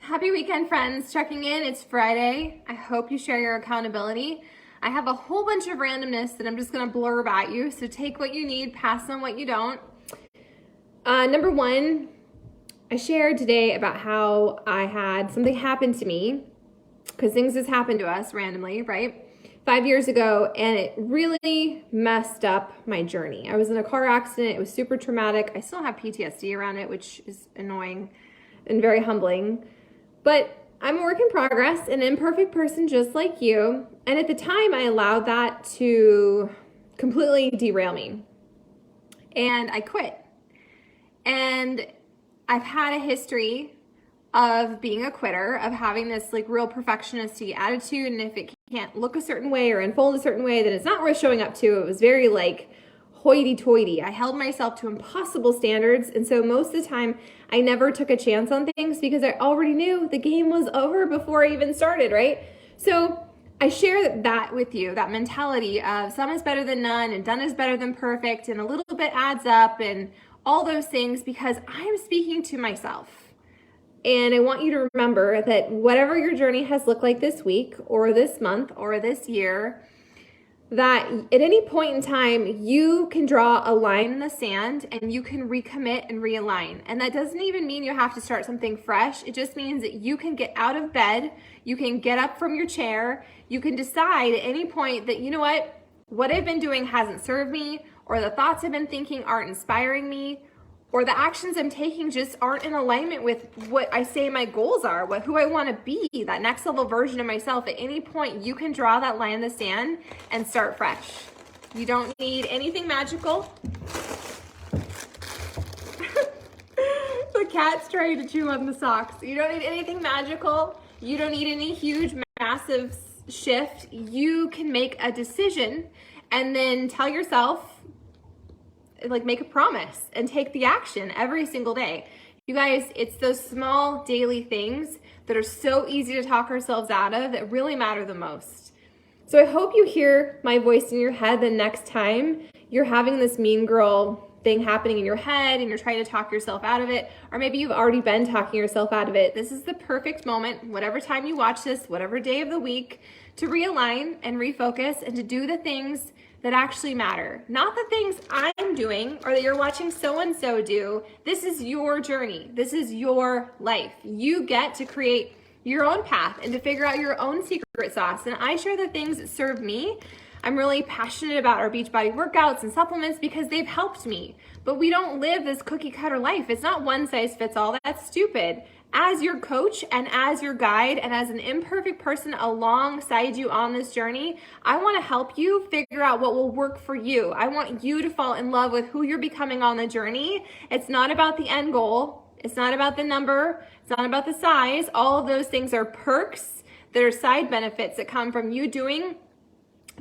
Happy weekend, friends. Checking in. It's Friday. I hope you share your accountability. I have a whole bunch of randomness that I'm just going to blurb at you, so take what you need, pass on what you don't. Number one, I shared today about how I had something happen to me, because things just happen to us randomly, right? 5 years ago, and it really messed up my journey. I was in a car accident. It was super traumatic. I still have PTSD around it, which is annoying and very humbling. But I'm a work in progress, an imperfect person just like you. And at the time, I allowed that to completely derail me. And I quit. And I've had a history of being a quitter, of having this like real perfectionist-y attitude. And if it can't look a certain way or unfold a certain way, then it's not worth showing up to. It was very like hoity-toity. I held myself to impossible standards. And so most of the time, I never took a chance on things because I already knew the game was over before I even started, right? So I share that with you, that mentality of some is better than none and done is better than perfect and a little bit adds up and all those things because I'm speaking to myself. And I want you to remember that whatever your journey has looked like this week or this month or this year, that at any point in time, you can draw a line in the sand and you can recommit and realign. And that doesn't even mean you have to start something fresh. It just means that you can get out of bed, you can get up from your chair, you can decide at any point that, you know what I've been doing hasn't served me, or the thoughts I've been thinking aren't inspiring me, or the actions I'm taking just aren't in alignment with what I say my goals are, who I want to be, that next level version of myself. At any point, you can draw that line in the sand and start fresh. You don't need anything magical. The cat's trying to chew on the socks. You don't need anything magical. You don't need any huge, massive shift. You can make a decision and then tell yourself, like make a promise and take the action every single day. You guys, it's those small daily things that are so easy to talk ourselves out of that really matter the most. So I hope you hear my voice in your head the next time you're having this mean girl thing happening in your head and you're trying to talk yourself out of it, or maybe you've already been talking yourself out of it. This is the perfect moment, whatever time you watch this, whatever day of the week, to realign and refocus and to do the things that actually matter. Not the things I'm doing or that you're watching so-and-so do. This is your journey. This is your life. You get to create your own path and to figure out your own secret sauce. And I share the things that serve me. I'm really passionate about our Beachbody workouts and supplements because they've helped me. But we don't live this cookie cutter life. It's not one size fits all. That's stupid. As your coach and as your guide and as an imperfect person alongside you on this journey, I want to help you figure out what will work for you. I want you to fall in love with who you're becoming on the journey. It's not about the end goal. It's not about the number. It's not about the size. All of those things are perks that are side benefits that come from you doing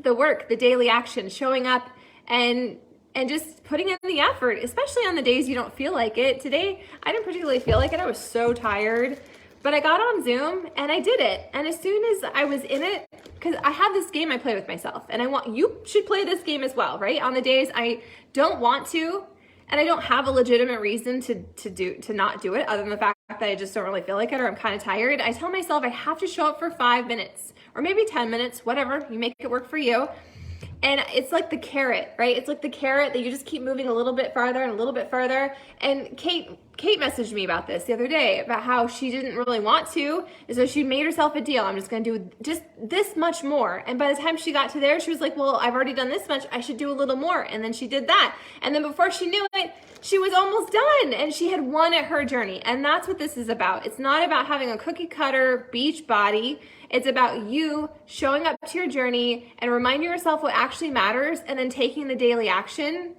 the work, the daily action, showing up and just putting in the effort, especially on the days you don't feel like it. Today, I didn't particularly feel like it. I was so tired, but I got on Zoom and I did it. And as soon as I was in it, because I have this game I play with myself and you should play this game as well, right? On the days I don't want to, and I don't have a legitimate reason to not do it other than the fact that I just don't really feel like it or I'm kind of tired, I tell myself I have to show up for 5 minutes or maybe 10 minutes, whatever, you make it work for you. And it's like the carrot, right? It's like the carrot that you just keep moving a little bit farther and a little bit further. And Kate messaged me about this the other day, about how she didn't really want to. And so she made herself a deal. I'm just going to do just this much more. And by the time she got to there, she was like, well, I've already done this much. I should do a little more. And then she did that. And then before she knew it, she was almost done and she had won at her journey. And that's what this is about. It's not about having a cookie cutter beach body. It's about you showing up to your journey and reminding yourself what actually matters and then taking the daily action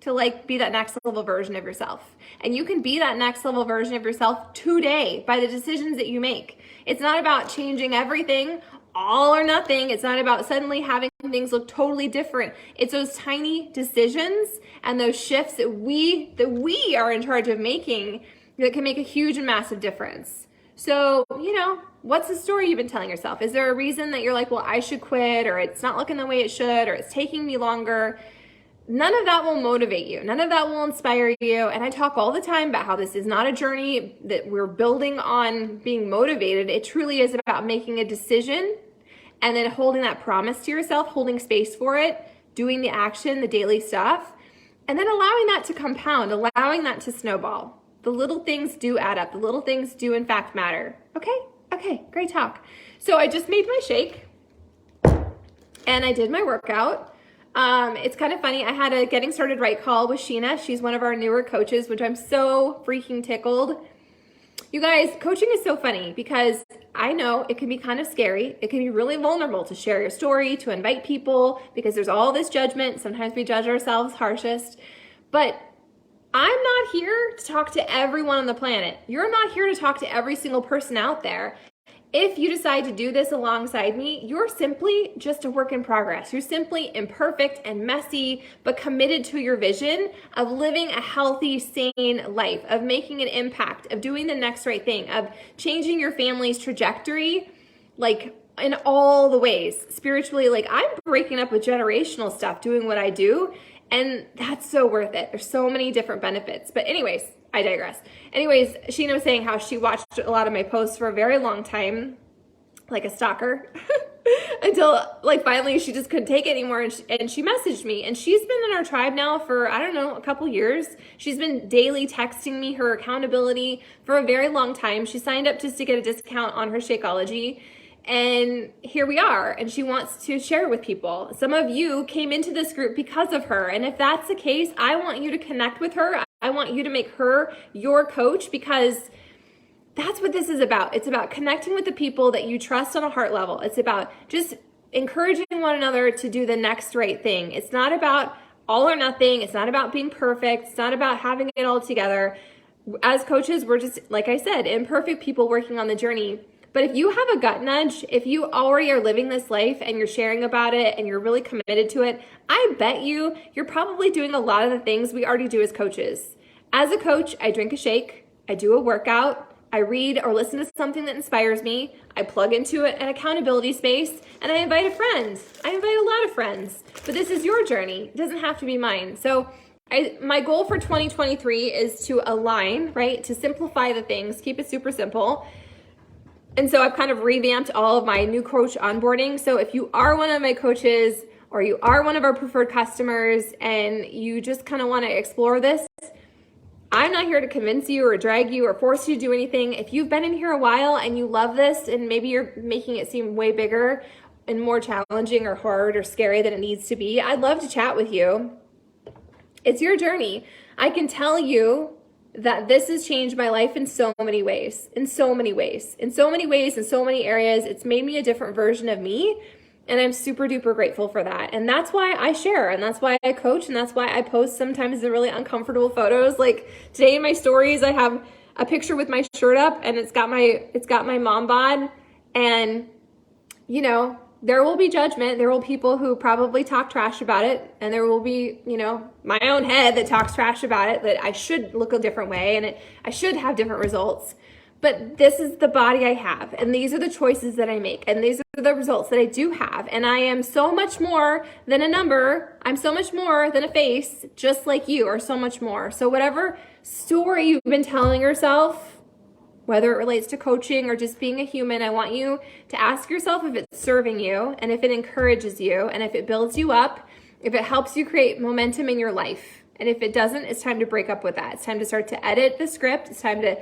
to like be that next level version of yourself. And you can be that next level version of yourself today by the decisions that you make. It's not about changing everything, all or nothing. It's not about suddenly having things look totally different. It's those tiny decisions and those shifts that we are in charge of making that can make a huge and massive difference. So, what's the story you've been telling yourself? Is there a reason that you're like, well, I should quit, or it's not looking the way it should, or it's taking me longer? none of that will motivate you. None of that will inspire you. And I talk all the time about how this is not a journey that we're building on being motivated. It truly is about making a decision and then holding that promise to yourself, holding space for it, doing the action, the daily stuff, and then allowing that to compound, allowing that to snowball. The little things do add up. The little things do in fact matter. Okay, great talk. So I just made my shake and I did my workout. It's kind of funny. I had a getting started right call with Sheena. She's one of our newer coaches, which I'm so freaking tickled. You guys, coaching is so funny because I know it can be kind of scary. It can be really vulnerable to share your story, to invite people, because there's all this judgment. Sometimes we judge ourselves harshest. But I'm not here to talk to everyone on the planet. You're not here to talk to every single person out there. If you decide to do this alongside me, you're simply just a work in progress. You're simply imperfect and messy, but committed to your vision of living a healthy, sane life, of making an impact, of doing the next right thing, of changing your family's trajectory, like in all the ways. Spiritually, like I'm breaking up with generational stuff, doing what I do, and that's so worth it. There's so many different benefits. But anyways, I digress. Anyways, Sheena was saying how she watched a lot of my posts for a very long time, like a stalker, until like finally she just couldn't take it anymore. And she messaged me, and she's been in our tribe now for, I don't know, a couple years. She's been daily texting me her accountability for a very long time. She signed up just to get a discount on her Shakeology. And here we are, and she wants to share it with people. Some of you came into this group because of her, and if that's the case, I want you to connect with her. I want you to make her your coach, because that's what this is about. It's about connecting with the people that you trust on a heart level. It's about just encouraging one another to do the next right thing. It's not about all or nothing. It's not about being perfect. It's not about having it all together. As coaches, we're just, like I said, imperfect people working on the journey. But if you have a gut nudge, if you already are living this life and you're sharing about it and you're really committed to it, I bet you're probably doing a lot of the things we already do as coaches. As a coach, I drink a shake, I do a workout, I read or listen to something that inspires me, I plug into an accountability space, and I invite a friend. I invite a lot of friends. But this is your journey. It doesn't have to be mine. So my goal for 2023 is to align, right? To simplify the things, keep it super simple. And so I've kind of revamped all of my new coach onboarding. So if you are one of my coaches or you are one of our preferred customers and you just kind of want to explore this, I'm not here to convince you or drag you or force you to do anything. If you've been in here a while and you love this and maybe you're making it seem way bigger and more challenging or hard or scary than it needs to be, I'd love to chat with you. It's your journey. I can tell you that this has changed my life in so many ways, in so many areas. It's made me a different version of me, and I'm super duper grateful for that. And that's why I share, and that's why I coach, and that's why I post sometimes the really uncomfortable photos. Like today in my stories, I have a picture with my shirt up, and it's got my mom bod, and you know, there will be judgment. There will be people who probably talk trash about it. And there will be, you know, my own head that talks trash about it, that I should look a different way and I should have different results. But this is the body I have. And these are the choices that I make. And these are the results that I do have. And I am so much more than a number. I'm so much more than a face, just like you are so much more. So whatever story you've been telling yourself, whether it relates to coaching or just being a human, I want you to ask yourself if it's serving you and if it encourages you and if it builds you up, if it helps you create momentum in your life. And if it doesn't, it's time to break up with that. It's time to start to edit the script. It's time to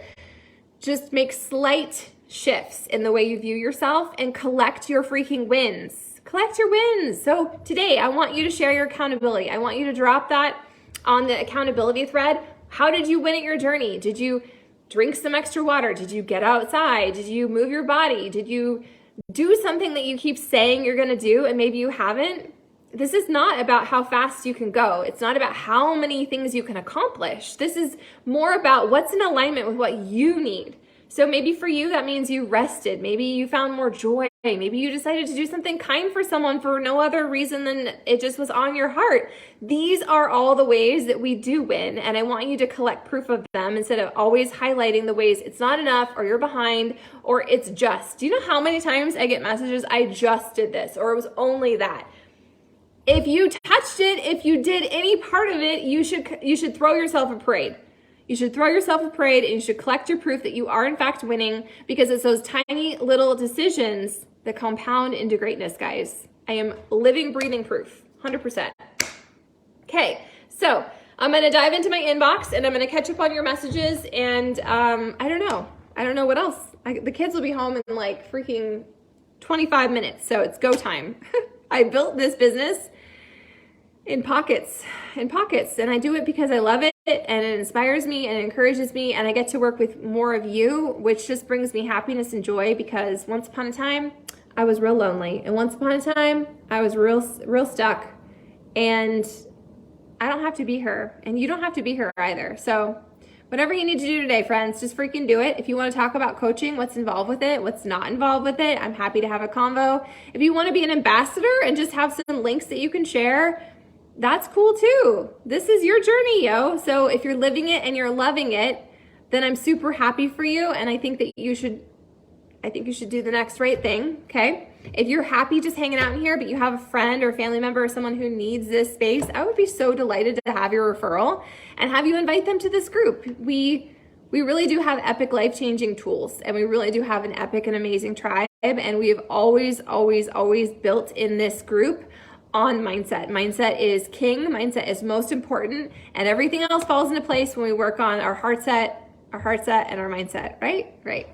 just make slight shifts in the way you view yourself and collect your freaking wins. Collect your wins. So today, I want you to share your accountability. I want you to drop that on the accountability thread. How did you win at your journey? Did you drink some extra water? Did you get outside? Did you move your body? Did you do something that you keep saying you're going to do and maybe you haven't? This is not about how fast you can go. It's not about how many things you can accomplish. This is more about what's in alignment with what you need. So maybe for you, that means you rested. Maybe you found more joy. Maybe you decided to do something kind for someone for no other reason than it just was on your heart. These are all the ways that we do win, and I want you to collect proof of them instead of always highlighting the ways it's not enough or you're behind or it's just. Do you know how many times I get messages, I just did this, or it was only that? If you touched it, if you did any part of it, you should throw yourself a parade. You should throw yourself a parade, and you should collect your proof that you are in fact winning, because it's those tiny little decisions that compound into greatness, guys. I am living, breathing proof, 100%. Okay, so I'm going to dive into my inbox, and I'm going to catch up on your messages, and I don't know what else. The kids will be home in like freaking 25 minutes, so it's go time. I built this business in pockets, and I do it because I love it, and it inspires me and it encourages me, and I get to work with more of you, which just brings me happiness and joy, because once upon a time I was real lonely, and once upon a time I was real stuck, and I don't have to be her, and you don't have to be her either. So whatever you need to do today, friends, just freaking do it. If you want to talk about coaching, what's involved with it, what's not involved with it, I'm happy to have a convo. If you want to be an ambassador and just have some links that you can share, that's cool too. This is your journey, yo. So if you're living it and you're loving it, then I'm super happy for you. And I think you should do the next right thing, okay? If you're happy just hanging out in here, but you have a friend or a family member or someone who needs this space, I would be so delighted to have your referral and have you invite them to this group. We really do have epic life-changing tools, and we really do have an epic and amazing tribe, and we have always built in this group on mindset. Mindset is king, mindset is most important, and everything else falls into place when we work on our heart set, and our mindset, right? Right.